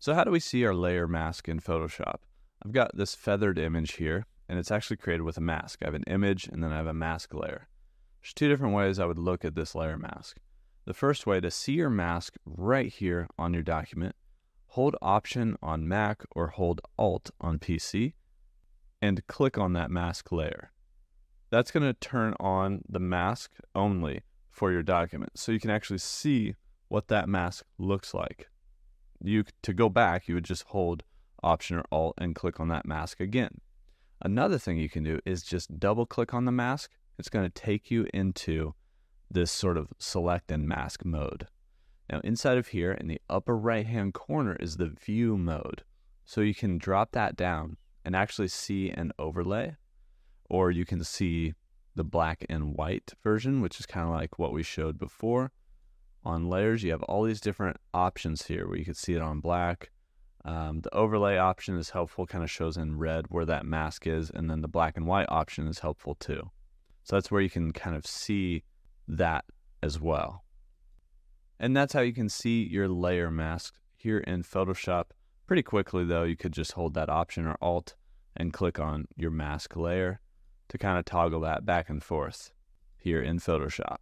So how do we see our layer mask in Photoshop? I've got this feathered image here, and it's actually created with a mask. I have an image, and then I have a mask layer. There's two different ways I would look at this layer mask. The first way, to see your mask right here on your document, hold Option on Mac or hold Alt on PC, and click on that mask layer. That's going to turn on the mask only for your document, so you can actually see what that mask looks like. To go back, you would just hold Option or Alt and click on that mask again. Another thing you can do is just double click on the mask. It's going to take you into this sort of select and mask mode. Now inside of here in the upper right hand corner is the view mode. So you can drop that down and actually see an overlay, or you can see the black and white version, which is kind of like what we showed before. On layers, you have all these different options here where you can see it on black. The overlay option is helpful, kind of shows in red where that mask is, and then the black and white option is helpful too. So that's where you can kind of see that as well. And that's how you can see your layer mask here in Photoshop. Pretty quickly though, you could just hold that Option or Alt and click on your mask layer to kind of toggle that back and forth here in Photoshop.